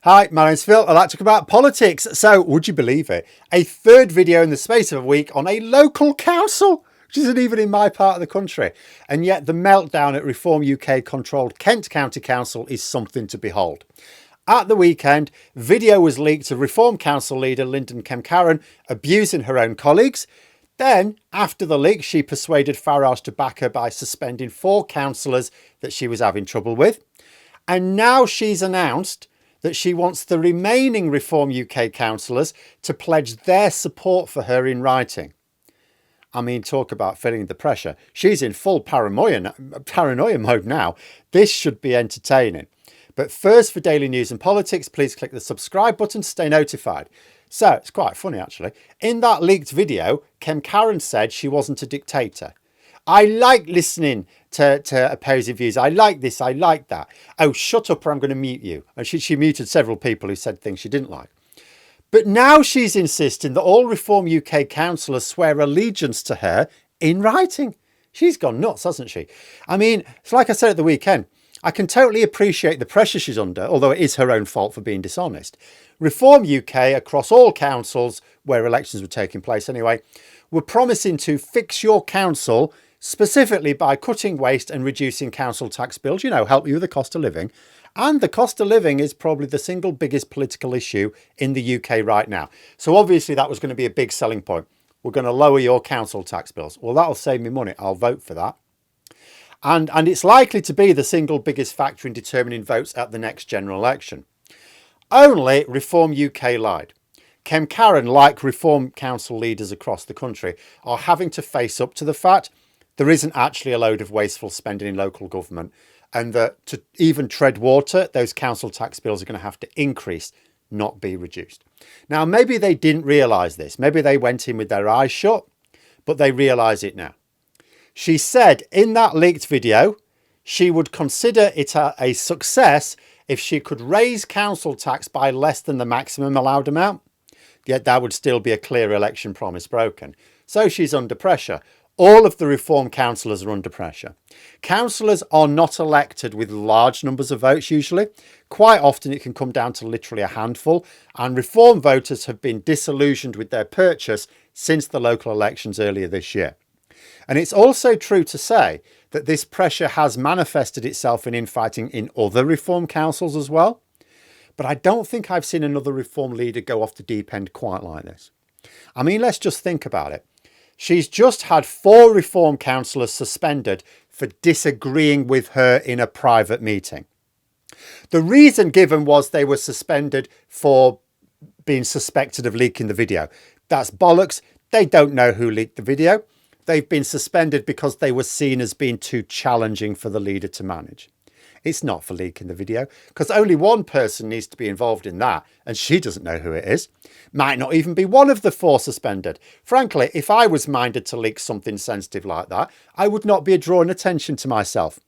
Hi, my name's Phil. I like to talk about politics. So, would you believe it? A third video in the space of a week on a local council, which isn't even in my part of the country. And yet the meltdown at Reform UK controlled Kent County Council is something to behold. At the weekend, video was leaked of Reform Council leader Lyndon Kemcaran abusing her own colleagues. Then, after the leak, she persuaded Farage to back her by suspending 4 councillors that she was having trouble with. And now she's announced that she wants the remaining Reform UK councillors to pledge their support for her in writing. I mean, talk about feeling the pressure. She's in full paranoia mode now. This should be entertaining. But first, for daily news and politics, please click the subscribe button to stay notified. So, it's quite funny actually. In that leaked video, Kemcaran said she wasn't a dictator. I like listening to opposing views. I like this, I like that. Oh, shut up or I'm going to mute you. And she muted several people who said things she didn't like. But now she's insisting that all Reform UK councillors swear allegiance to her in writing. She's gone nuts, hasn't she? I mean, it's like I said at the weekend, I can totally appreciate the pressure she's under, although it is her own fault for being dishonest. Reform UK, across all councils where elections were taking place anyway, were promising to fix your council specifically by cutting waste and reducing council tax bills, help you with the cost of living. And the cost of living is probably the single biggest political issue in the UK right now. So obviously that was going to be a big selling point. We're going to lower your council tax bills. Well, that'll save me money. I'll vote for that. And it's likely to be the single biggest factor in determining votes at the next general election. Only Reform UK lied. Kemcaran, like Reform Council leaders across the country, are having to face up to the fact there isn't actually a load of wasteful spending in local government, and that to even tread water, those council tax bills are going to have to increase, not be reduced. Now, maybe they didn't realise this. Maybe they went in with their eyes shut, but they realise it now. She said in that leaked video, she would consider it a success if she could raise council tax by less than the maximum allowed amount. Yet that would still be a clear election promise broken. So she's under pressure. All of the Reform councillors are under pressure. Councillors are not elected with large numbers of votes usually. Quite often it can come down to literally a handful, and Reform voters have been disillusioned with their purchase since the local elections earlier this year. And it's also true to say that this pressure has manifested itself in infighting in other Reform councils as well. But I don't think I've seen another Reform leader go off the deep end quite like this. I mean, let's just think about it. She's just had 4 Reform councillors suspended for disagreeing with her in a private meeting. The reason given was they were suspended for being suspected of leaking the video. That's bollocks. They don't know who leaked the video. They've been suspended because they were seen as being too challenging for the leader to manage. It's not for leaking the video, because only one person needs to be involved in that, and she doesn't know who it is. Might not even be one of the 4 suspended. Frankly, if I was minded to leak something sensitive like that, I would not be drawing attention to myself.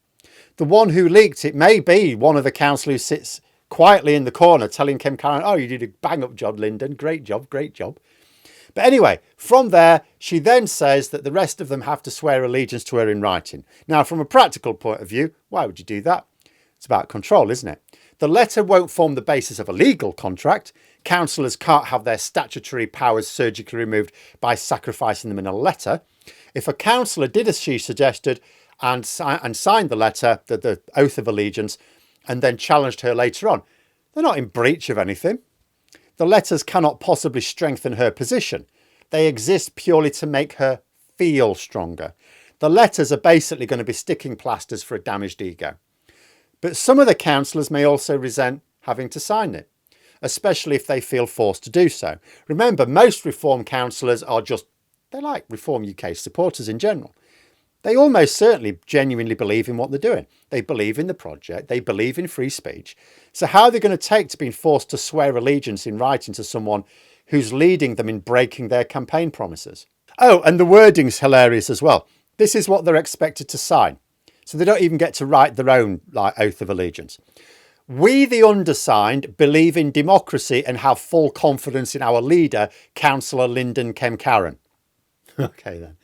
The one who leaked it may be one of the councillors who sits quietly in the corner telling Kemcaran, oh, you did a bang-up job, Lyndon. Great job, great job. But anyway, from there, she then says that the rest of them have to swear allegiance to her in writing. Now, from a practical point of view, why would you do that? It's about control, isn't it? The letter won't form the basis of a legal contract. Councillors can't have their statutory powers surgically removed by sacrificing them in a letter. If a councillor did as she suggested and signed the letter, the oath of allegiance, and then challenged her later on, they're not in breach of anything. The letters cannot possibly strengthen her position. They exist purely to make her feel stronger. The letters are basically going to be sticking plasters for a damaged ego. But some of the councillors may also resent having to sign it, especially if they feel forced to do so. Remember, most Reform councillors are they're like Reform UK supporters in general. They almost certainly genuinely believe in what they're doing. They believe in the project. They believe in free speech. So how are they going to take to being forced to swear allegiance in writing to someone who's leading them in breaking their campaign promises? Oh, and the wording's hilarious as well. This is what they're expected to sign. So they don't even get to write their own oath of allegiance. We, the undersigned, believe in democracy and have full confidence in our leader, Councillor Lyndon Kemcaran. Okay, then.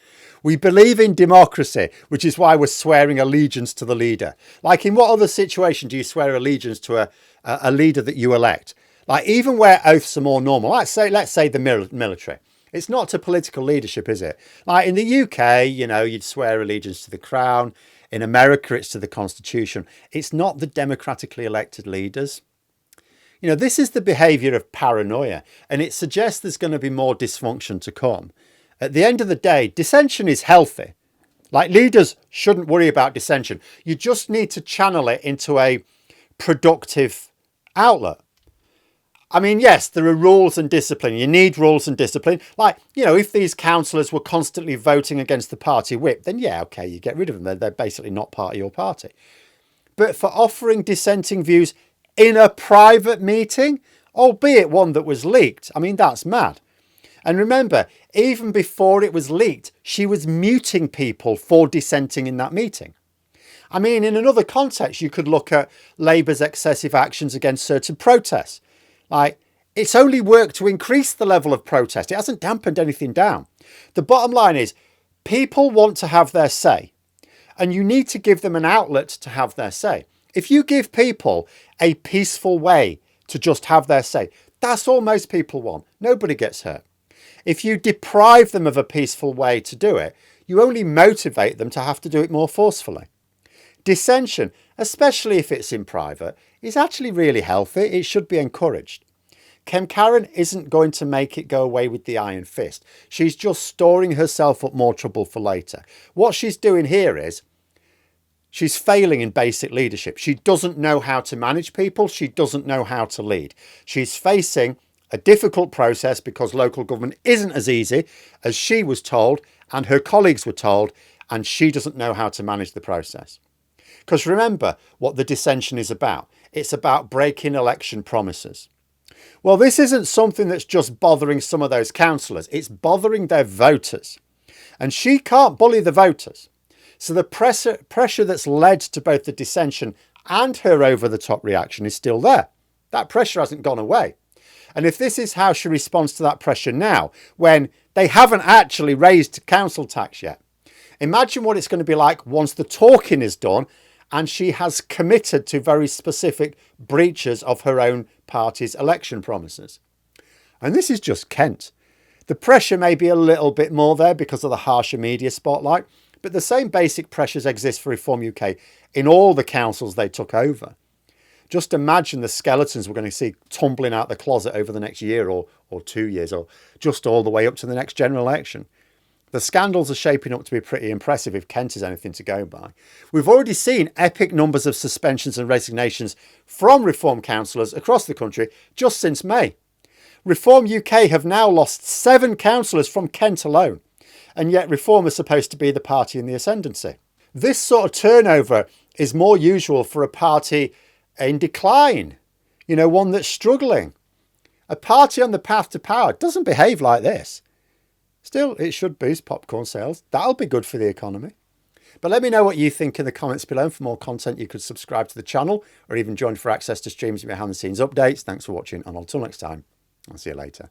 We believe in democracy, which is why we're swearing allegiance to the leader. Like, in what other situation do you swear allegiance to a leader that you elect. Like even where oaths are more normal, let's say the military. It's not to political leadership, is it? Like in the UK, you know, you'd swear allegiance to the crown. In America, it's to the Constitution. It's not the democratically elected leaders. You know, this is the behaviour of paranoia, and it suggests there's going to be more dysfunction to come. At the end of the day, dissension is healthy. Like leaders shouldn't worry about dissension. You just need to channel it into a productive outlet. I mean, yes, there are rules and discipline. You need rules and discipline. Like, you know, if these councillors were constantly voting against the party whip, then yeah, okay, you get rid of them. They're basically not part of your party. But for offering dissenting views in a private meeting, albeit one that was leaked, I mean, that's mad. And remember, even before it was leaked, she was muting people for dissenting in that meeting. I mean, in another context, you could look at Labour's excessive actions against certain protests. Like, it's only worked to increase the level of protest. It hasn't dampened anything down. The bottom line is, people want to have their say, and you need to give them an outlet to have their say. If you give people a peaceful way to just have their say, that's all most people want. Nobody gets hurt. If you deprive them of a peaceful way to do it, you only motivate them to have to do it more forcefully. Dissension, especially if it's in private, is actually really healthy. It should be encouraged. Karen isn't going to make it go away with the iron fist. She's just storing herself up more trouble for later. What she's doing here is she's failing in basic leadership. She doesn't know how to manage people. She doesn't know how to lead. She's facing a difficult process because local government isn't as easy as she was told and her colleagues were told, and she doesn't know how to manage the process. Because remember what the dissension is about. It's about breaking election promises. Well, this isn't something that's just bothering some of those councillors. It's bothering their voters. And she can't bully the voters. So the pressure that's led to both the dissension and her over-the-top reaction is still there. That pressure hasn't gone away. And if this is how she responds to that pressure now, when they haven't actually raised council tax yet, imagine what it's going to be like once the talking is done and she has committed to very specific breaches of her own party's election promises. And this is just Kent. The pressure may be a little bit more there because of the harsher media spotlight, but the same basic pressures exist for Reform UK in all the councils they took over. Just imagine the skeletons we're going to see tumbling out the closet over the next year or 2 years, or just all the way up to the next general election. The scandals are shaping up to be pretty impressive if Kent is anything to go by. We've already seen epic numbers of suspensions and resignations from Reform councillors across the country just since May. Reform UK have now lost 7 councillors from Kent alone, and yet Reform is supposed to be the party in the ascendancy. This sort of turnover is more usual for a party in decline, you know, one that's struggling. A party on the path to power doesn't behave like this. Still, it should boost popcorn sales. That'll be good for the economy. But let me know what you think in the comments below. For more content, you could subscribe to the channel or even join for access to streams and behind the scenes updates. Thanks for watching, and until next time, I'll see you later.